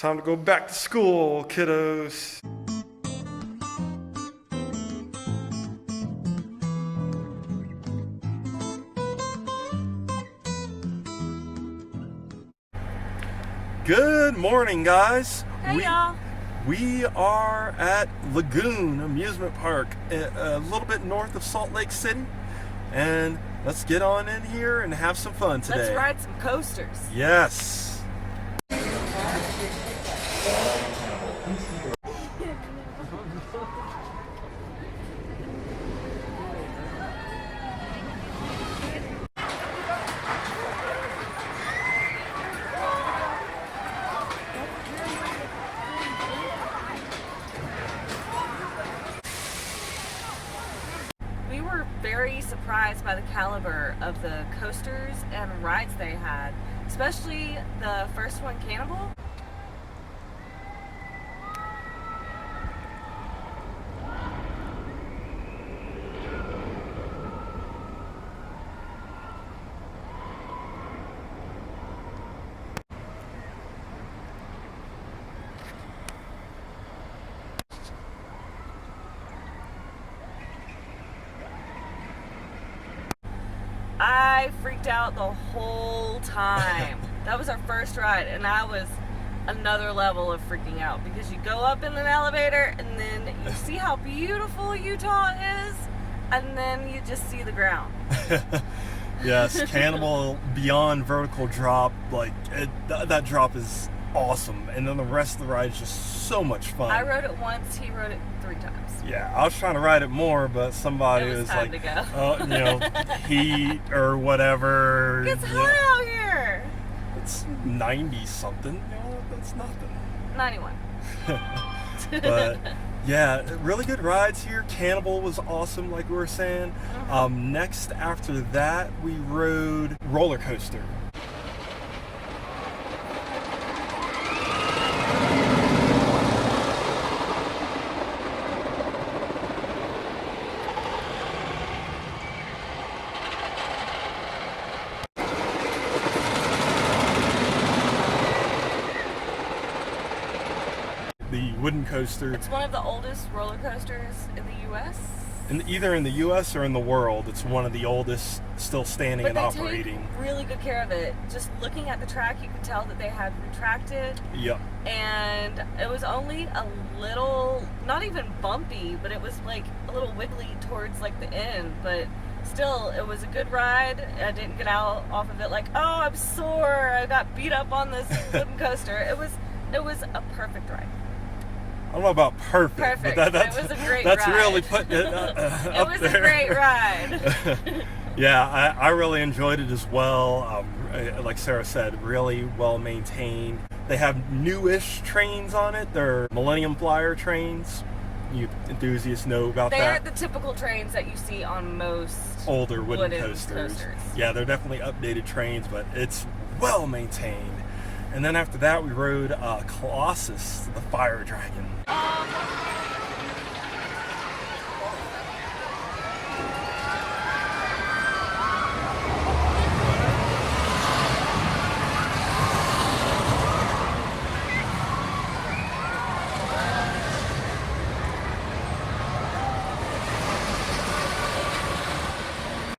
Time to go back to school, kiddos. Good morning, guys. Hey, y'all. We are at Lagoon Amusement Park, a little bit north of Salt Lake City. And let's get on in here and have some fun today. Let's ride some coasters. Yes. We were very surprised by the caliber of the coasters and rides they had, especially the first one, Cannibal. I freaked out the whole time. That was our first ride, and I was another level of freaking out because you go up in an elevator and then you see how beautiful Utah is, and then you just see the ground. Yes, Cannibal beyond vertical drop, that drop is awesome, and then the rest of the ride is just so much fun. I rode it once, he rode it 3 times. Yeah, I was trying to ride it more, but somebody It was time like, to go. heat or whatever. It's hot out here. It's 90 something. That's nothing. 91. But yeah, really good rides here. Cannibal was awesome, like we were saying. Next after that, we rode roller coaster. The wooden coaster. It's one of the oldest roller coasters in the U.S. Either in the U.S. or in the world, it's one of the oldest still standing and operating. But they take really good care of it. Just looking at the track, you could tell that they had retracted. Yep. And it was only a little, not even bumpy, but it was like a little wiggly towards like the end. But still, it was a good ride. I didn't get out off of it like, oh, I'm sore. I got beat up on this wooden coaster. It was a perfect ride. I don't know about perfect, but it was a great that's ride. Really putting it up there. It was a great ride. Yeah, I really enjoyed it as well. Like Sarah said, really well maintained. They have newish trains on it. They're Millennium Flyer trains. You enthusiasts know about that. They aren't the typical trains that you see on most older wooden coasters. Yeah, they're definitely updated trains, but it's well maintained. And then after that, we rode Colossus, the fire dragon.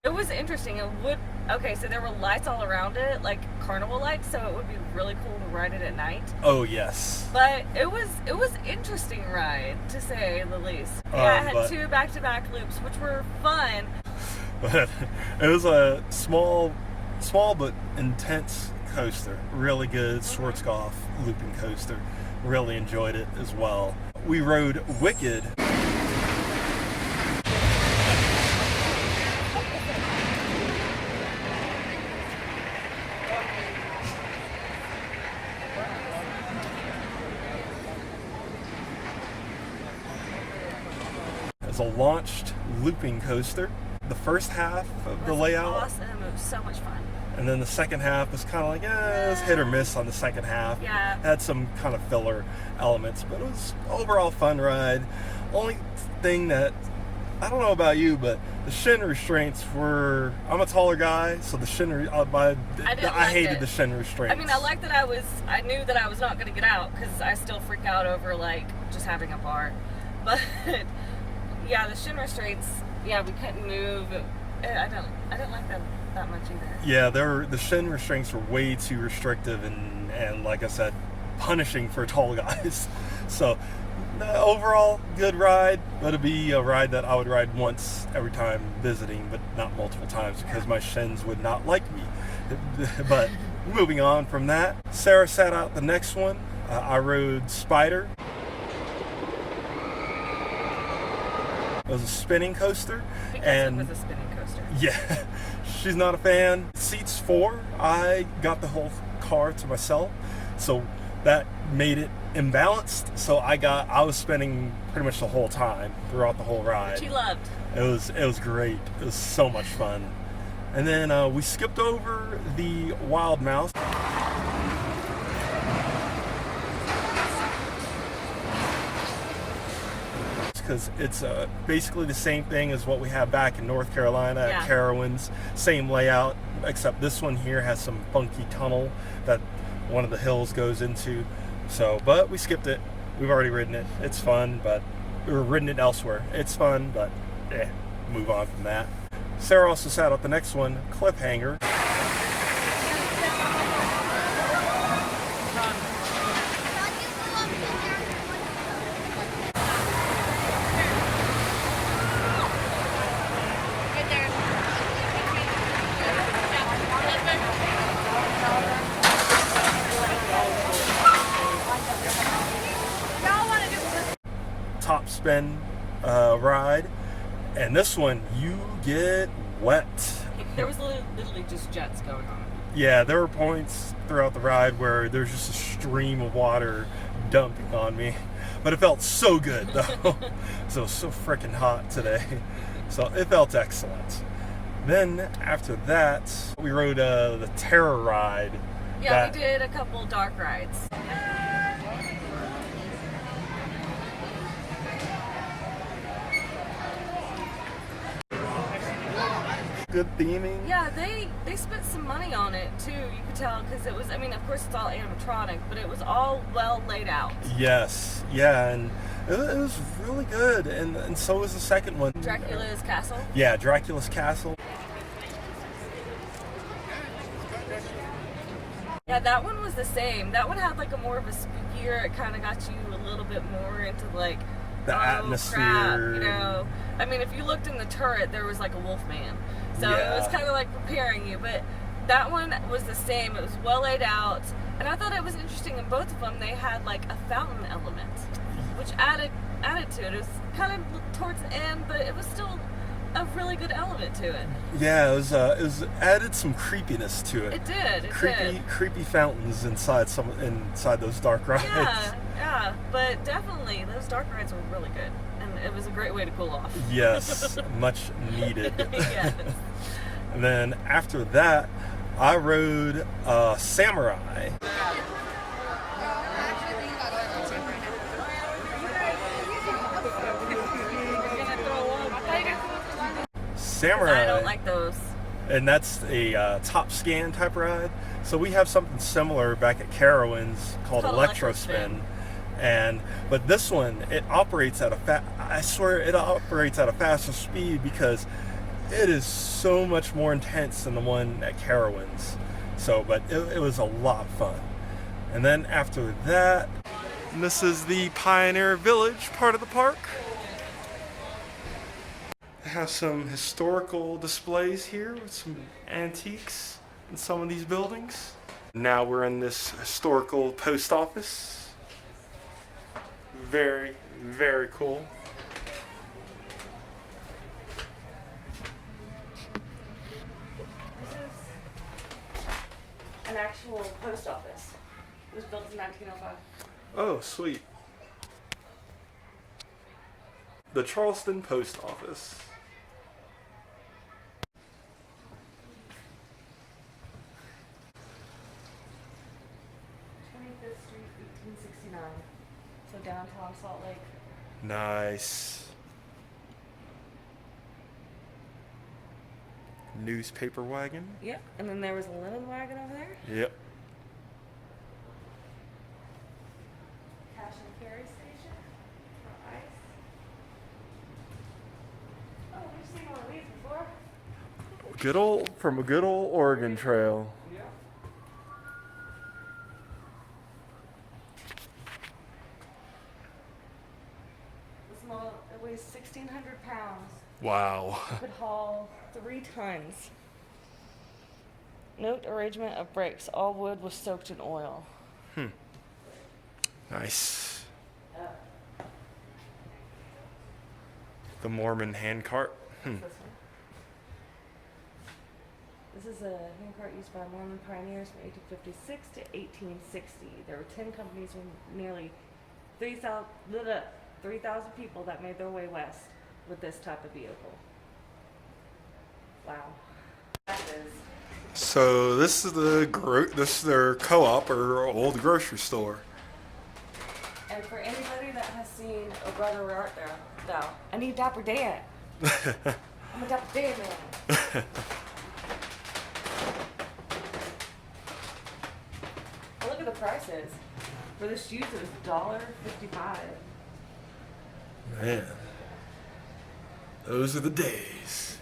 It was interesting. Okay, so there were lights all around it, like carnival lights, so it would be really cool to ride it at night. Oh yes. But it was interesting ride, to say the least. Yeah, it had 2 back-to-back loops, which were fun. But it was a small but intense coaster. Really good Schwarzkopf looping coaster. Really enjoyed it as well. We rode Wicked. It's a launched looping coaster. The first half of the layout, awesome. It was so much fun. And then the second half was kind of like, it was hit or miss on the second half. Yeah. Had some kind of filler elements, but it was overall fun ride. Only thing that I don't know about you, but the shin restraints were. I'm a taller guy, so the shin. I hated the shin restraints. I mean, I like that I knew that I was not going to get out because I still freak out over like just having a bar. But yeah, the shin restraints. Yeah, we couldn't move. I don't like them that much either. Yeah, the shin restraints were way too restrictive and like I said, punishing for tall guys. So overall, good ride, but it'd be a ride that I would ride once every time visiting, but not multiple times because my shins would not like me. But moving on from that, Sarah sat out the next one. I rode Spider. It was a spinning coaster. Because it was a spinning coaster. Yeah, she's not a fan. Seats 4, I got the whole car to myself, so that made it imbalanced. So I was spinning pretty much the whole time throughout the whole ride. Which you loved. It was great. It was so much fun. And then we skipped over the Wild Mouse. Because it's basically the same thing as what we have back in North Carolina at Carowinds. Same layout, except this one here has some funky tunnel that one of the hills goes into. So, but we skipped it. We've already ridden it. It's fun, but we've ridden it elsewhere. It's fun, but move on from that. Sarah also sat out the next one, Cliffhanger. Top spin ride, and this one you get wet. There was literally just jets going on. Yeah, there were points throughout the ride where there's just a stream of water dumping on me, but it felt so good though. So it was so freaking hot today, so it felt excellent. Then after that, we rode the Terror ride. Yeah, we did a couple dark rides. Good theming. Yeah, they spent some money on it too. You could tell because it was. I mean, of course, it's all animatronic, but it was all well laid out. Yes, yeah, and it was really good, and so was the second one. Dracula's Castle. Yeah, Dracula's Castle. Yeah, that one was the same. That one had like a more of a spookier. It kind of got you a little bit more into like the atmosphere. Crap, you know. I mean, if you looked in the turret, there was like a wolf man. So it was kind of like preparing you, but that one was the same. It was well laid out, and I thought it was interesting. In both of them, they had like a fountain element, which added to it. It was kind of towards the end, but it was still a really good element to it. Yeah, it was added some creepiness to it. It did. It did. Creepy fountains inside those dark rides. Yeah, but definitely those dark rides were really good. It was a great way to cool off. Yes, much needed. Yes. And then after that, I rode Samurai. Samurai. I don't like those. And that's a top scan type ride. So we have something similar back at Carowinds called Electrospin. But this one, it operates at I swear it operates at a faster speed because it is so much more intense than the one at Carowinds. So, but it was a lot of fun. And then after that, this is the Pioneer Village part of the park. They have some historical displays here with some antiques in some of these buildings. Now we're in this historical post office. Very, very cool. This is an actual post office. It was built in 1905. Oh, sweet. The Charleston Post Office. So downtown Salt Lake. Nice. Newspaper wagon. Yep. And then there was a linen wagon over there. Yep. Cash and carry station for ice. Oh, we've seen one of these before. From a good old Oregon Trail. Yeah. This model, it weighs 1,600 pounds. Wow. It could haul 3 tons. Note arrangement of brakes. All wood was soaked in oil. Nice. The Mormon handcart. This is a handcart used by Mormon pioneers from 1856 to 1860. There were 10 companies with nearly 3,000 people that made their way west with this type of vehicle. Wow. That is. So this is their co-op or old grocery store. And for anybody that has seen Oh Brother Where Art Thou, I need Dapper Dan. I'm a Dapper Dan man. Oh, look at the prices. For this shoes, it was $1.55. Man, those are the days.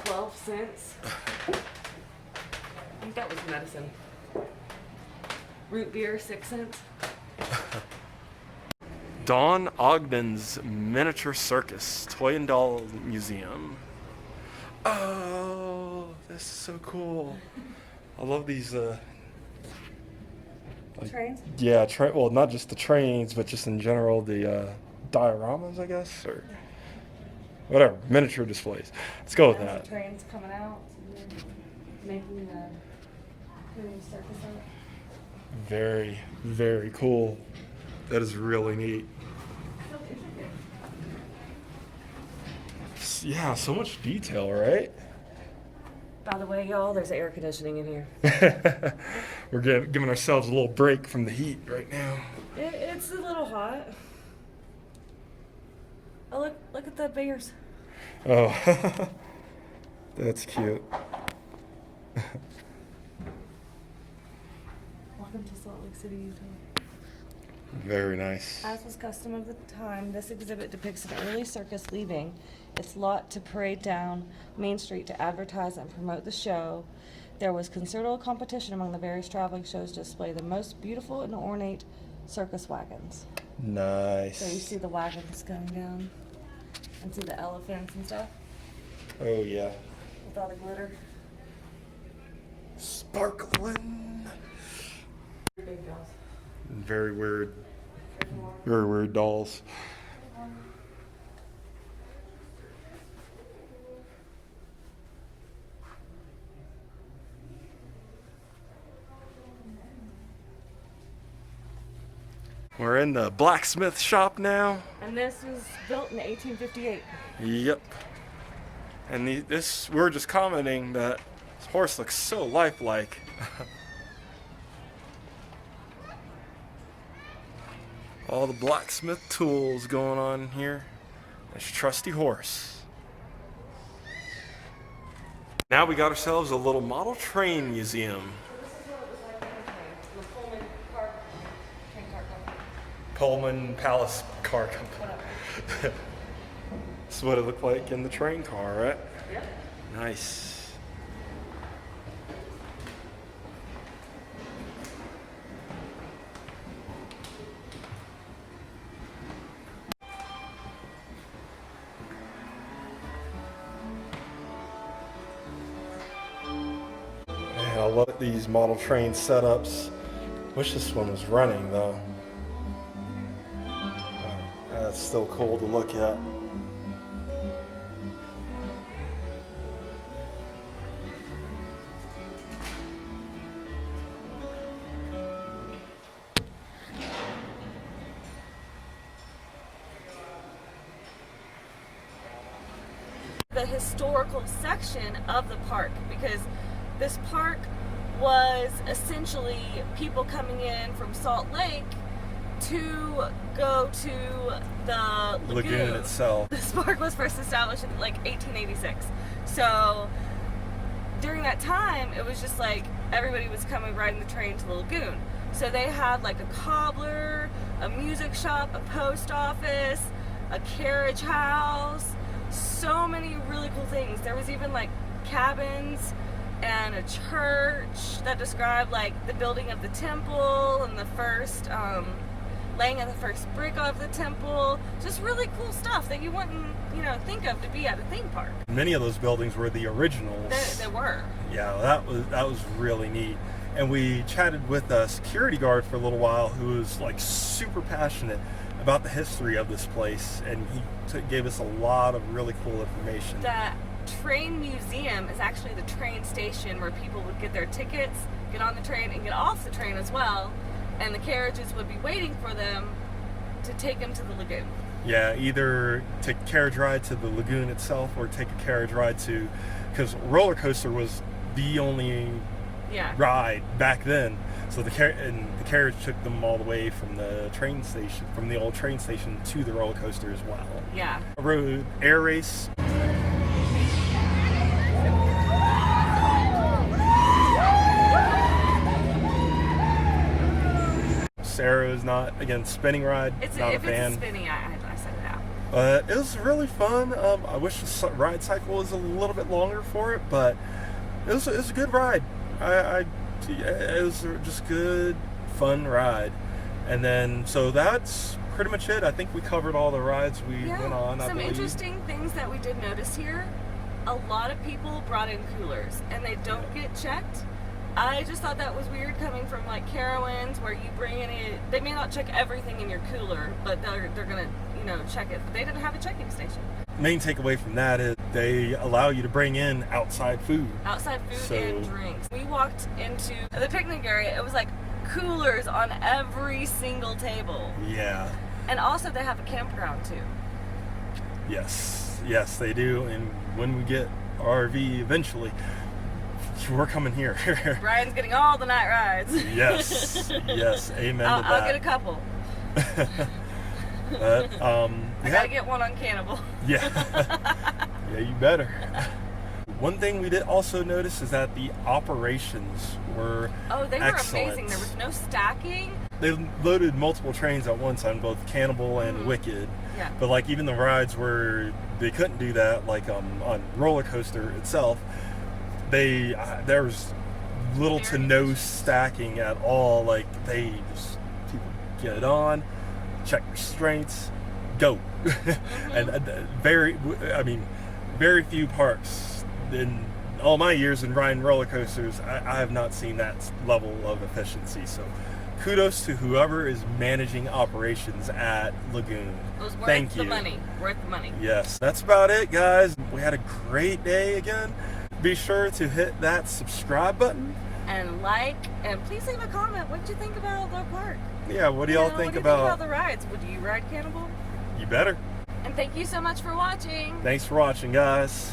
12 cents. I think that was medicine. Root beer, 6 cents. Don Ogden's Miniature Circus Toy and Doll Museum. Oh, this is so cool. I love these. Trains? Yeah, well, not just the trains, but just in general the dioramas, I guess, or whatever, miniature displays. Let's go with that. Trains coming out, making the circus out. Very, very cool. That is really neat. So intricate. Yeah, so much detail, right? By the way, y'all, there's air conditioning in here. We're giving ourselves a little break from the heat right now. It's a little hot. Oh, look at the bears. Oh, that's cute. Welcome to Salt Lake City, Utah. Very nice. As was custom of the time, this exhibit depicts an early circus leaving its lot to parade down Main Street to advertise and promote the show. There was considerable competition among the various traveling shows to display the most beautiful and ornate circus wagons. Nice. So you see the wagons going down and see the elephants and stuff Oh, yeah. with all the glitter. Sparkling. Big dolls. Very weird. Very weird dolls. We're in the blacksmith shop now. And this was built in 1858. Yep. And we're just commenting that this horse looks so lifelike. All the blacksmith tools going on here. This trusty horse. Now we got ourselves a little model train museum. This is what it was like in the train. The Pullman car, train car company. Pullman Palace Car Company. Whatever. This is what it looked like in the train car, right? Yep. Nice. I love these model train setups. Wish this one was running though. That's still cool to look at. The historical section of the park, because this park was essentially people coming in from Salt Lake to go to the Lagoon itself. This park was first established in like 1886. So during that time, it was just like everybody was coming riding the train to the lagoon. So they had like a cobbler, a music shop, a post office, a carriage house, so many really cool things. There was even like cabins and a church that described like the building of the temple and the first laying of the first brick of the temple. Just really cool stuff that you wouldn't, think of to be at a theme park. Many of those buildings were the originals. They were. Yeah, that was really neat. And we chatted with a security guard for a little while who was like super passionate about the history of this place, and he gave us a lot of really cool information. The train museum is actually the train station where people would get their tickets, get on the train, and get off the train as well, and the carriages would be waiting for them to take them to the lagoon. Yeah, either take a carriage ride to the lagoon itself or take a carriage ride to, because roller coaster was the only ride back then. So the carriage took them all the way from the train station, from the old train station to the roller coaster as well. Yeah. I rode air race. Sarah is not, again, spinning ride. Not a fan. If it's spinning, I set it out. It was really fun. I wish the ride cycle was a little bit longer for it, but it was a good ride. It was just good, fun ride. And then, so that's pretty much it. I think we covered all the rides we went on, I Some believe. interesting things that we did notice here. A lot of people brought in coolers, and they don't get checked. I just thought that was weird coming from like Carowinds, where you bring in they may not check everything in your cooler, but they're gonna check it. But they didn't have a checking station. Main takeaway from that is they allow you to bring in outside food. Outside food and drinks. We walked into the picnic area. It was like coolers on every single table. Yeah. And also they have a campground too. Yes, they do. And when we get RV eventually, we're coming here. Brian's getting all the night rides. Yes, amen to that. I'll get a couple. But, I gotta get one on Cannibal. Yeah, you better. One thing we did also notice is that the operations were they were excellent. amazing. There was no stacking. They loaded multiple trains at once on both Cannibal and Wicked. Yeah. But like even the rides where they couldn't do that, like on roller coaster itself, there was little to no stacking at all. Like people get on, check restraints, go. And very few parks in all my years in riding roller coasters, I have not seen that level of efficiency. So kudos to whoever is managing operations at Lagoon. It was worth Thank the you. money. Worth the money. Yes, that's about it, guys. We had a great day again. Be sure to hit that subscribe button. And and please leave a comment. What did you think about the park? Yeah, what do y'all think about the rides? Would you ride Cannibal? You better. And thank you so much for watching. Thanks for watching, guys.